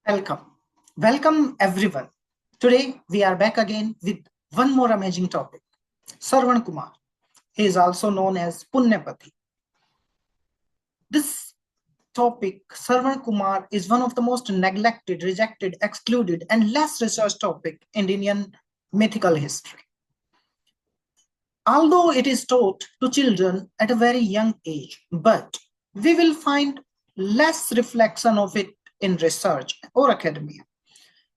Welcome. Welcome everyone. Today we are back again with one more amazing topic. Sharvana Kumar. He is also known as Punyapathi. This topic, Sharvana Kumar, is one of the most neglected, rejected, excluded, and less researched topic in Indian mythical history. Although it is taught to children at a very young age, but we will find less reflection of it in research or academia.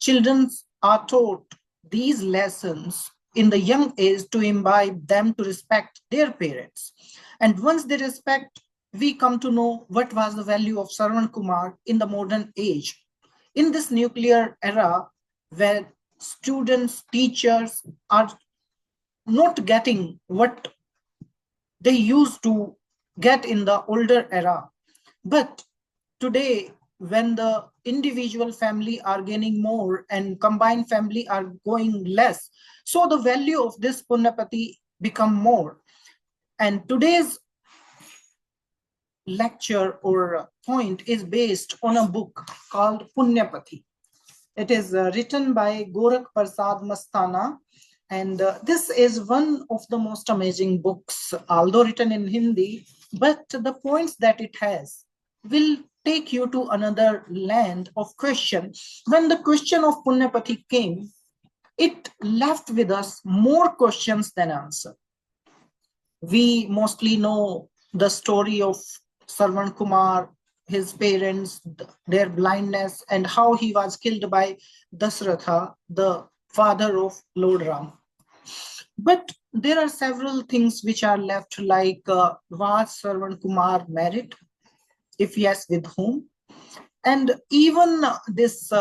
Children are taught these lessons in the young age to imbibe them to respect their parents. And once they respect, we come to know what was the value of Sharvana Kumar in the modern age. In this nuclear era where students, teachers are not getting what they used to get in the older era. But today, when the individual family are gaining more and combined family are going less, so the value of this Punyapathi become more. And today's lecture or point is based on a book called Punyapathi. It is written by Gorakh Prasad Mastana. And this is one of the most amazing books, although written in Hindi, but the points that it has will take you to another land of question. When the question of Punyapathi came, it left with us more questions than answer. We mostly know the story of Sharvana Kumar, his parents, their blindness, and how he was killed by Dasratha, the father of Lord Ram. But there are several things which are left, like was Sharvana Kumar married? If yes, with whom? And even this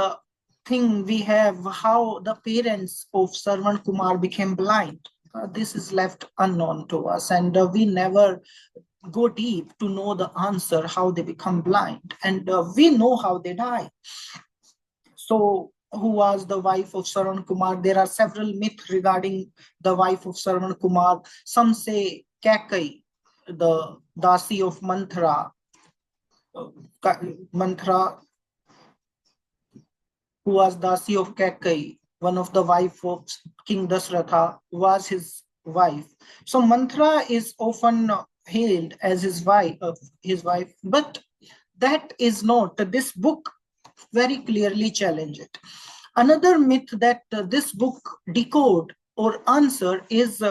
thing we have, how the parents of Sharvana Kumar became blind. This is left unknown to us, and we never go deep to know the answer, how they become blind. And we know how they die. So, who was the wife of Sharvana Kumar? There are several myths regarding the wife of Sharvana Kumar. Some say Kakai, the Dasi of Manthara. Manthara, who was Dasi of Kakai, one of the wife of King Dasratha, was his wife. So Manthara is often hailed as his wife, but that is not. This book very clearly challenge it. Another myth that this book decode or answer is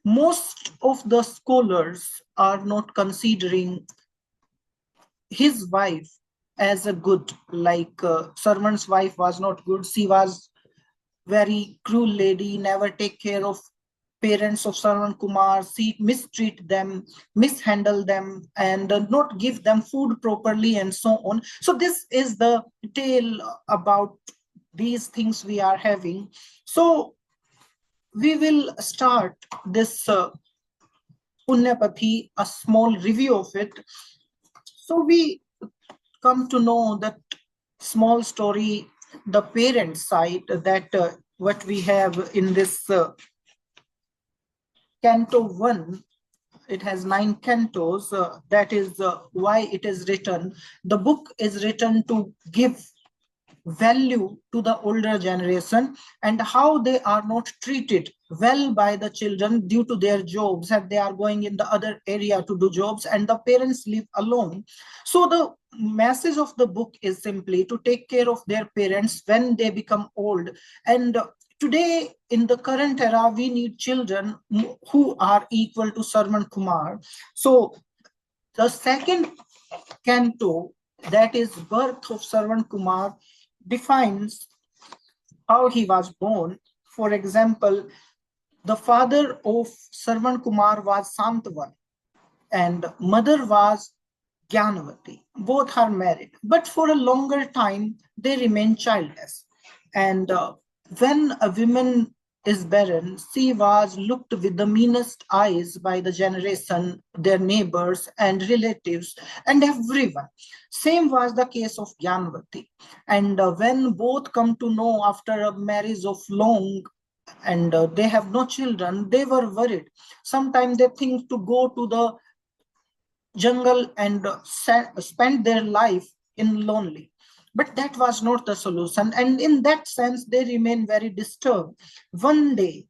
most of the scholars are not considering his wife as a good, like Sharvana's wife was not good. She was very cruel lady, never take care of parents of Sharvana Kumar. She mistreat them, mishandle them, and not give them food properly, and so on. So this is the tale about these things we are having. So we will start this Punyapathi, a small review of it. So we come to know that small story, the parent side, that what we have in this Canto 1, it has 9 cantos. That is why it is written. The book is written to give value to the older generation and how they are not treated well by the children due to their jobs, and they are going in the other area to do jobs, and the parents live alone. So the message of the book is simply to take care of their parents when they become old. And today, in the current era, we need children who are equal to Sharvana Kumar. So the second canto, that is Birth of Sharvana Kumar, defines how he was born. For example, the father of Sharvana Kumar was Santvan and mother was Gyanavati. Both are married, but for a longer time they remain childless. And when a woman is barren, she was looked with the meanest eyes by the generation, their neighbors and relatives and everyone. Same was the case of Gyanavati. And when both come to know after a marriage of long, and they have no children, they were worried. Sometimes they think to go to the jungle and spend their life in lonely. But that was not the solution. And in that sense, they remain very disturbed. One day,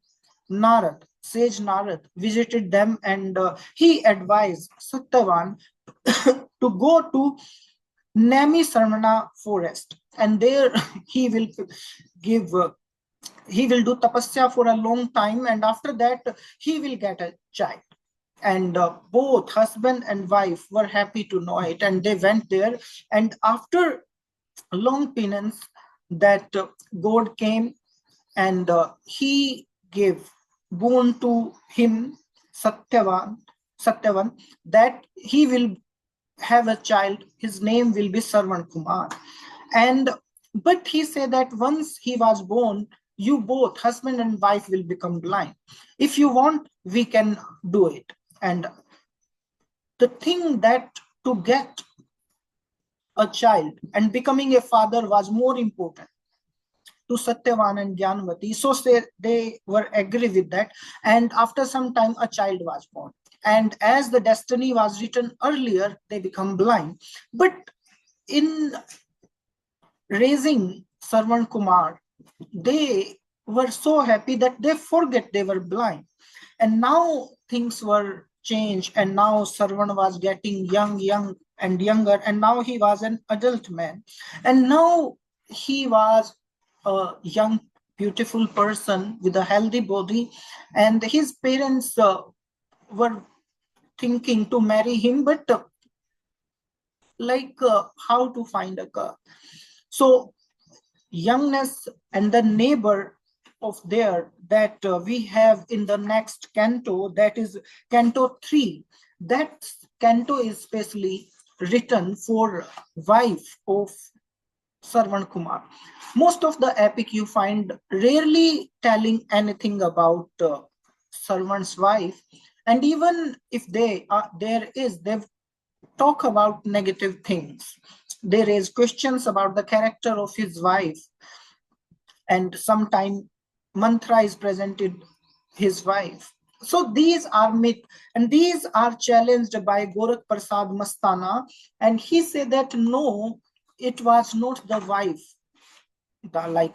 Sage Narad visited them, and he advised Satyavan to go to Nami Sharvana forest. And there he will give he will do tapasya for a long time, and after that he will get a child. And both husband and wife were happy to know it, and they went there. And after long penance, that god came, and he gave boon to him, Satyavan, that he will have a child. His name will be Sarvan Kumar. And but he said that once he was born, you both, husband and wife, will become blind. If you want, we can do it. And the thing that to get a child and becoming a father was more important to Satyavan and Gyanvati. So they were agree with that. And after some time, a child was born. And as the destiny was written earlier, they become blind. But in raising Sarvan Kumar, they were so happy that they forget they were blind. And now things were changed, and now Sarvan was getting young and younger, and now he was an adult man. And now he was a young, beautiful person with a healthy body, and his parents were thinking to marry him, but how to find a girl. So youngness and the neighbor of there that we have in the next canto, that is canto 3. That canto is specially written for wife of Sarvan Kumar. Most of the epic you find rarely telling anything about Sarvan's wife, and even if they talk about negative things. They raise questions about the character of his wife, and sometimes mantra is presented his wife. So these are myth, and these are challenged by Gorakh Prasad Mastana, and he said that no, it was not the wife.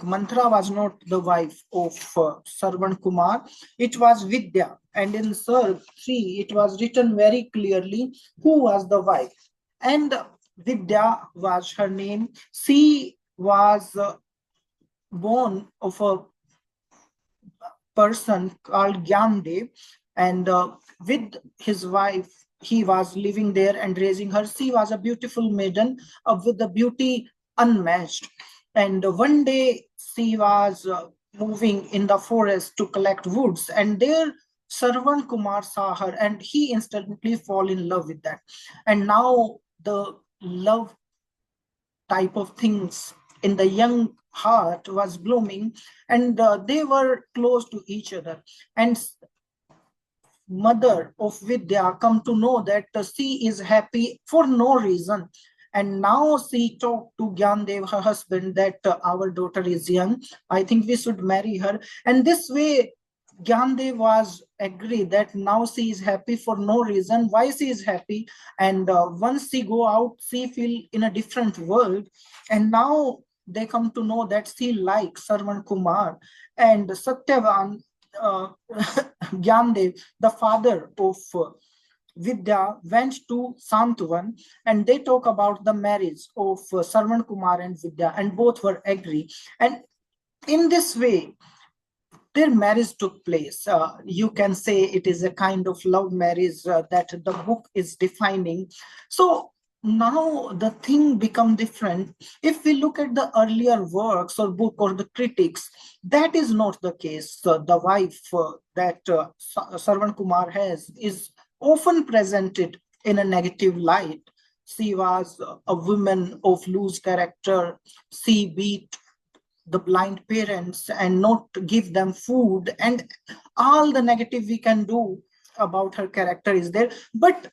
Mantra was not the wife of Sarvan Kumar, it was Vidya. And in Sarv 3, it was written very clearly who was the wife. And Vidya was her name. She was born of a person called Gyandev, and with his wife, he was living there and raising her. She was a beautiful maiden with the beauty unmatched. And one day she was moving in the forest to collect woods, and there Sarvan Kumar saw her, and he instantly fall in love with that. And now the love type of things in the young heart was blooming, and they were close to each other. And mother of Vidya come to know that she is happy for no reason. And now she talked to Gyandev, her husband, that our daughter is young. I think we should marry her. And this way, Gyandev was agree that now she is happy for no reason. Why she is happy? And once she go out, she feel in a different world. And now they come to know that she likes Sarvan Kumar. And Satyavan, Gyandev, the father of Vidya, went to Santwan, and they talk about the marriage of Sarvan Kumar and Vidya, and both were agree. And in this way, their marriage took place. You can say it is a kind of love marriage that the book is defining. So now the thing become different. If we look at the earlier works or book or the critics, that is not the case. The wife that Sarvan Kumar has is often presented in a negative light. She was a woman of loose character. She beat the blind parents and not give them food, and all the negative we can do about her character is there. But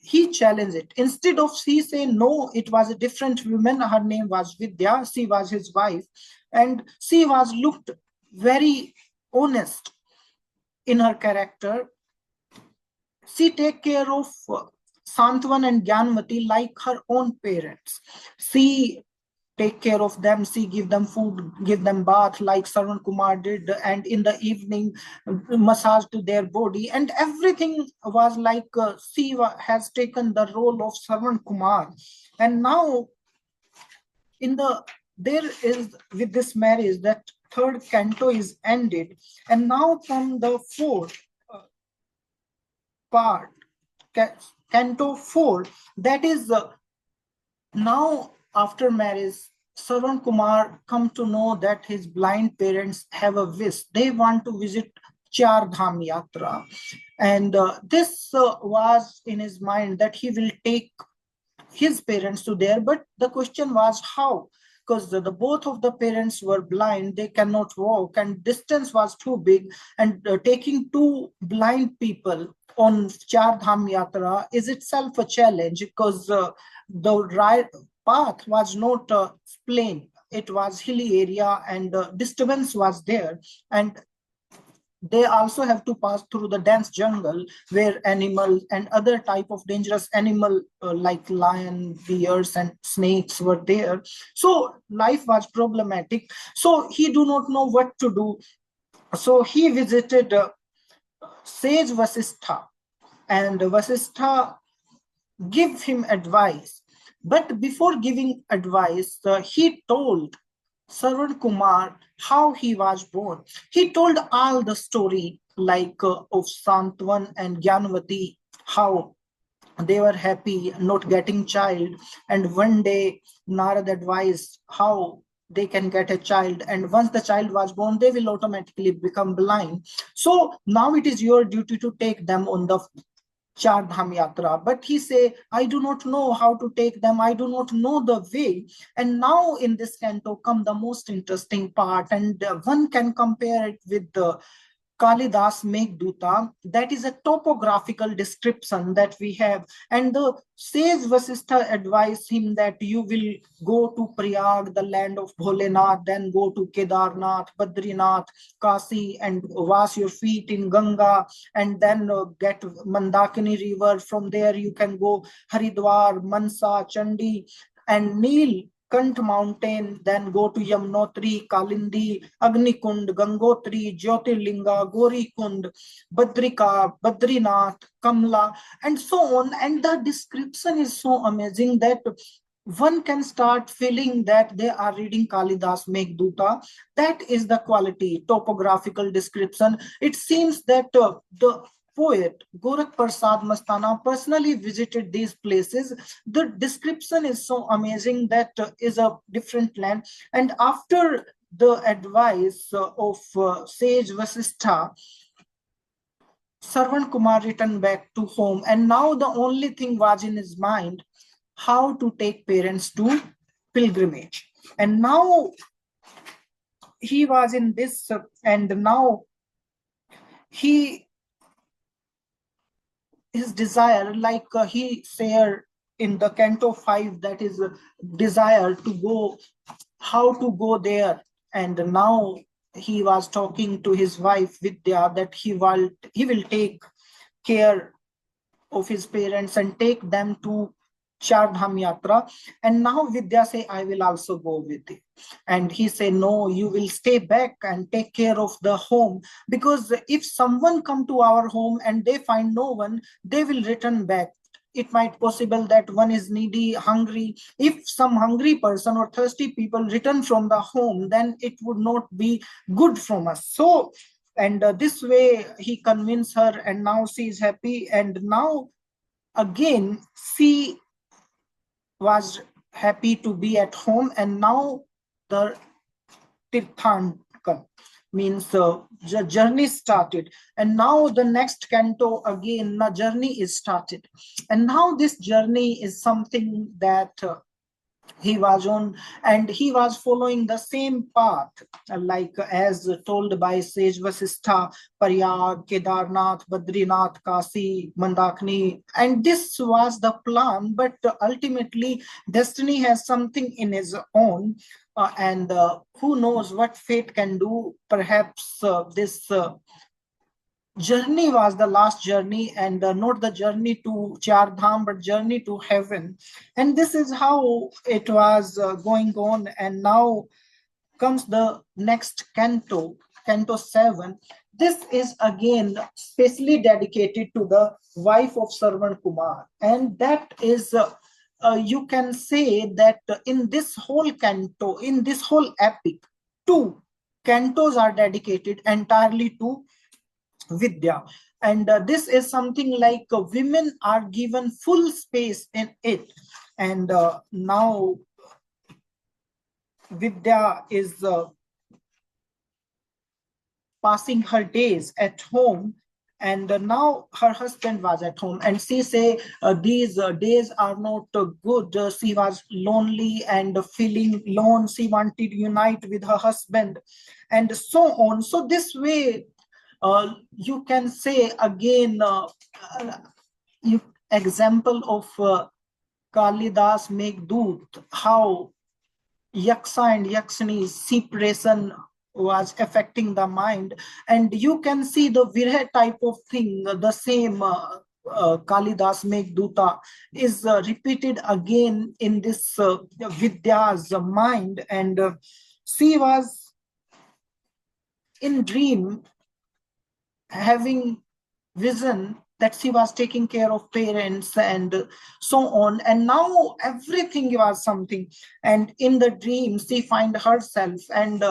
he challenged it. Instead of she say no, it was a different woman, her name was Vidya, she was his wife, and she was looked very honest in her character. She take care of Santwan and Gyanmati like her own parents. She take care of them, see, give them food, give them bath like Sarwan Kumar did, and in the evening massage to their body, and everything was like Siva has taken the role of Sarwan Kumar. And now in the there is with this marriage that third canto is ended, and now from the fourth part, canto 4, that is now after marriage, Saran Kumar come to know that his blind parents have a wish. They want to visit Char Dham Yatra. And this was in his mind that he will take his parents to there. But the question was how? Because the both of the parents were blind, they cannot walk, and distance was too big. And taking two blind people on Char Dham Yatra is itself a challenge, because the right path was not plain. It was hilly area, and disturbance was there. And they also have to pass through the dense jungle where animals and other type of dangerous animal like lion, bears, and snakes were there. So life was problematic. So he do not know what to do. So he visited sage Vasistha, and Vasistha give him advice. But before giving advice, he told Sarwan Kumar how he was born. He told all the story like of Santwan and Gyanvati, how they were happy not getting child, and one day Narad advised how they can get a child, and once the child was born they will automatically become blind. So now it is your duty to take them on the Char Dham Yatra. But he say, I do not know how to take them. I do not know the way. And now in this canto come the most interesting part, and one can compare it with the Kalidas Meghduta. That is a topographical description that we have. And the sage Vasistha advised him that you will go to Prayag, the land of Bholenath, then go to Kedarnath, Badrinath, Kasi, and wash your feet in Ganga, and then get Mandakini river. From there you can go Haridwar, Mansa, Chandi, and Neel Kant mountain, then go to Yamnotri, Kalindi, Agnikund, Gangotri, Jyotirlinga, Gorikund, Badrika, Badrinath, Kamla, and so on. And the description is so amazing that one can start feeling that they are reading Kalidas Meghduta. That is the quality, topographical description. It seems that the poet Gorakh Prasad Mastana personally visited these places. The description is so amazing that is a different land. And after the advice of sage Vasistha, Sarwan Kumar returned back to home, and now the only thing was in his mind how to take parents to pilgrimage. And now he was in this, and now he his desire, like he said in the canto 5, that is desire to go, how to go there. And now he was talking to his wife Vidya that he will take care of his parents and take them to Char Dham Yatra. And now Vidya say, I will also go with you. And he say, no, you will stay back and take care of the home. Because if someone come to our home and they find no one, they will return back. It might possible that one is needy, hungry. If some hungry person or thirsty people return from the home, then it would not be good from us. So, and this way he convinced her, and now she is happy. And now again, she was happy to be at home, and now the Tirthankam means the journey started. And now the next canto again, the journey is started. And now this journey is something that he was on, and he was following the same path like as told by sage Vasistha, Prayag, Kedarnath, Badrinath, Kasi, Mandakini. And this was the plan, but ultimately destiny has something in his own. And who knows what fate can do. Perhaps this journey was the last journey, and not the journey to Char Dham, but journey to heaven. And this is how it was going on. And now comes the next canto, Canto 7. This is again specially dedicated to the wife of Sarvan Kumar. And that is, you can say that in this whole canto, in this whole epic, two cantos are dedicated entirely to Vidya. And this is something like women are given full space in it. And now Vidya is passing her days at home, and now her husband was at home, and she say these days are not good. She was lonely and feeling alone. She wanted to unite with her husband, and so on. So this way, you can say again, uh, you example of Kalidas Meghdut, how Yaksa and Yaksani's separation was affecting the mind. And you can see the Virha type of thing, the same Kalidas Meghdutta is repeated again in this Vidya's mind. And she was in dream having vision that she was taking care of parents and so on, and now everything was something. And in the dream she find herself, and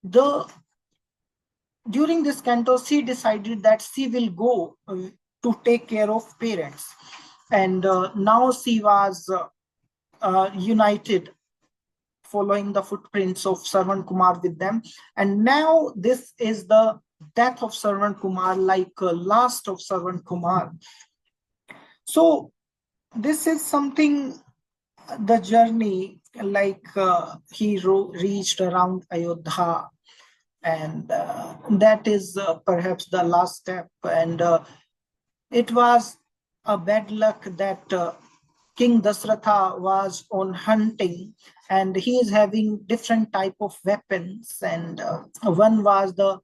the during this canto she decided that she will go to take care of parents. And now she was united, following the footprints of Sarvan Kumar with them. And now this is the death of Sarvan Kumar, like last of Sarvan Kumar. So this is something, the journey, like he reached around Ayodhya, and that is perhaps the last step. And it was a bad luck that King Dasratha was on hunting, and he is having different type of weapons. And one was the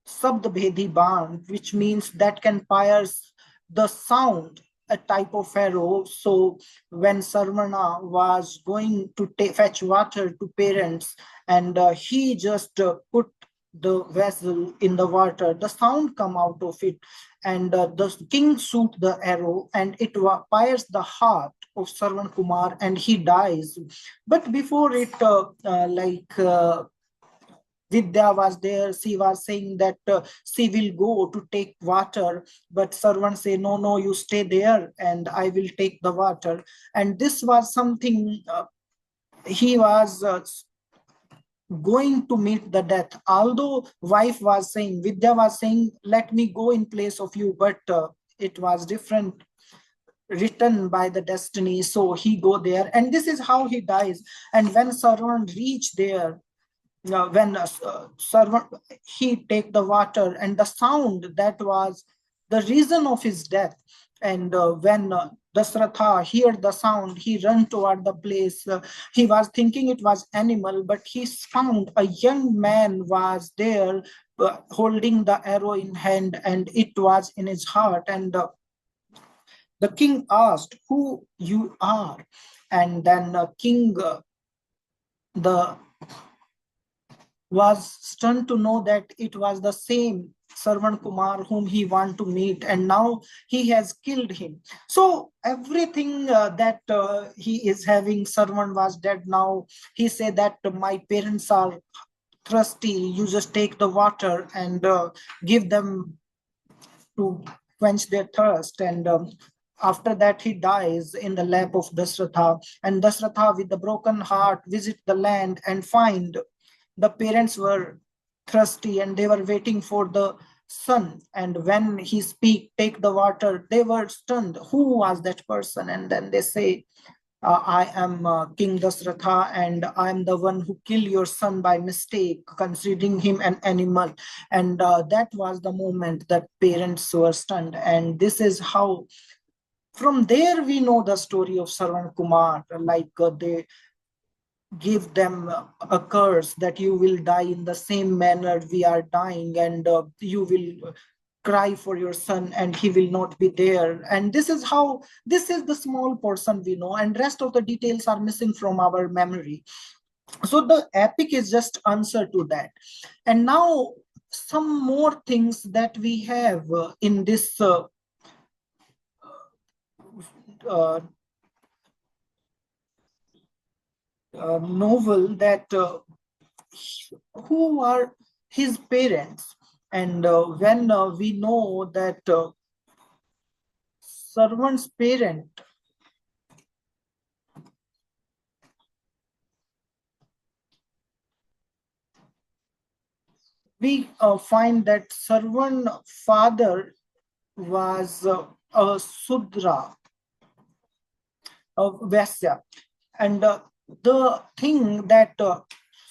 Sabdbhedi Ban, which means that can pierce the sound, a type of arrow. So when Sharvana was going to fetch water to parents, and he just put the vessel in the water, the sound come out of it, and the king shoot the arrow, and it pierces the heart of Sarvan Kumar, and he dies. But before it, Vidya was there. She was saying that she will go to take water, but Sarvan say, no, no, you stay there and I will take the water. And this was something, he was going to meet the death. Although wife was saying, Vidya was saying, let me go in place of you, but it was different, written by the destiny. So he go there, and this is how he dies. And when Sarvan reached there, when servant, he take the water, and the sound that was the reason of his death. And when Dasratha heard the sound, he ran toward the place. He was thinking it was animal, but he found a young man was there holding the arrow in hand, and it was in his heart. And the king asked, who you are? And then king the was stunned to know that it was the same Sarvan Kumar whom he wanted to meet, and now he has killed him. So everything that he is having, Sarvan was dead now. He said that my parents are thirsty. You just take the water and give them to quench their thirst. And after that, he dies in the lap of Dasratha. And Dasratha, with the broken heart, visit the land and find the parents were thirsty and they were waiting for the son. And when he speak, take the water, they were stunned. Who was that person? And then they say, I am King Dasratha, and I am the one who killed your son by mistake, considering him an animal. And that was the moment that parents were stunned. And this is how, from there, we know the story of Sarvan Kumar, like they give them a curse that you will die in the same manner we are dying, and you will cry for your son and he will not be there. And this is the small portion we know, and rest of the details are missing from our memory. So the epic is just answer to that. And now some more things that we have in this uh, novel, that who are his parents. And when we know that servant's parent, we find that servant father was a Sudra, a Vaisya. And the thing that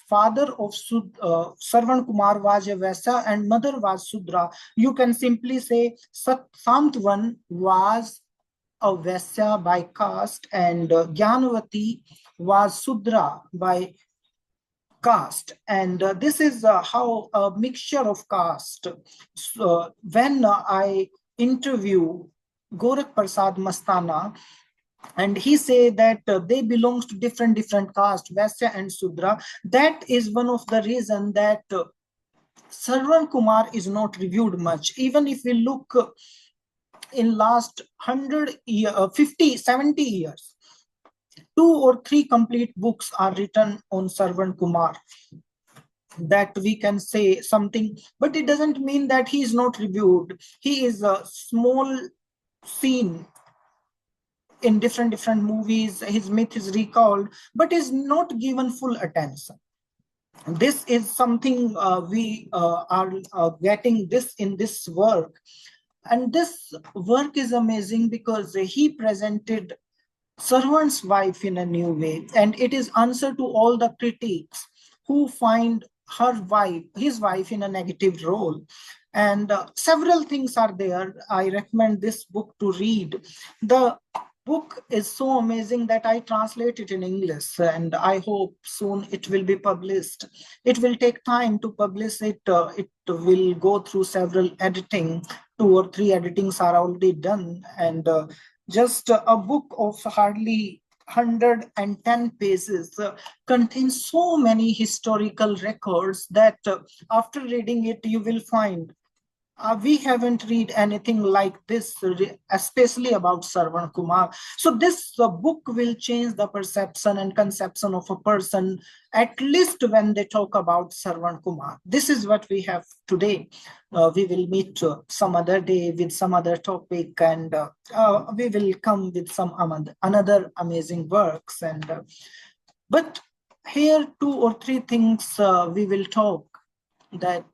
father of Sarvan Kumar was a Vaisya and mother was Sudra, you can simply say Santvan was a Vaisya by caste, and Gyanavati was Sudra by caste. And this is how a mixture of caste. So, when I interview Gorakh Prasad Mastana, and he say that they belongs to different caste, Vaisya and Sudra, that is one of the reason that Sarvan Kumar is not reviewed much. Even if we look in last 100 year, 50, 70 years, 2 or 3 complete books are written on Sarvan Kumar, that we can say something, but it doesn't mean that he is not reviewed. He is a small scene in different movies, his myth is recalled, but is not given full attention. This is something we are getting this in this work. And this work is amazing because he presented servant's wife in a new way, and it is answer to all the critics who find his wife in a negative role. And several things are there. I recommend this book to read. The book is so amazing that I translate it in English, and I hope soon it will be published. It will take time to publish it. It will go through several editing. 2 or 3 editings are already done, and just a book of hardly 110 pages contains so many historical records that after reading it, you will find we haven't read anything like this, especially about Sarvan Kumar. So this book will change the perception and conception of a person, at least when they talk about Sarvan Kumar. This is what we have today. We will meet some other day with some other topic, and we will come with some another amazing works. And but here 2 or 3 things we will talk, that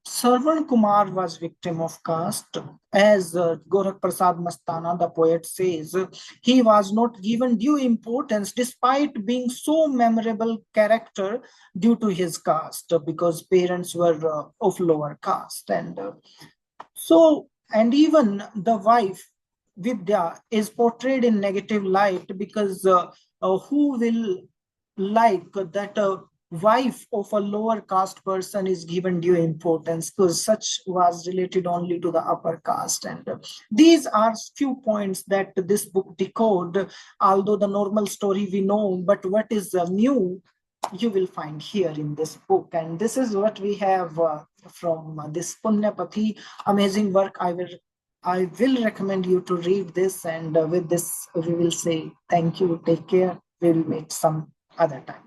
Sarvan Kumar was victim of caste. As Gorakh Prasad Mastana, the poet, says, he was not given due importance despite being so memorable character due to his caste, because parents were of lower caste. And and even the wife, Vidya, is portrayed in negative light, because who will like that a wife of a lower caste person is given due importance, because such was related only to the upper caste. And these are few points that this book decode, although the normal story we know, but what is new you will find here in this book. And this is what we have from this Punyapathi amazing work. I will recommend you to read this, and with this we will say thank you, take care, we'll meet some other time.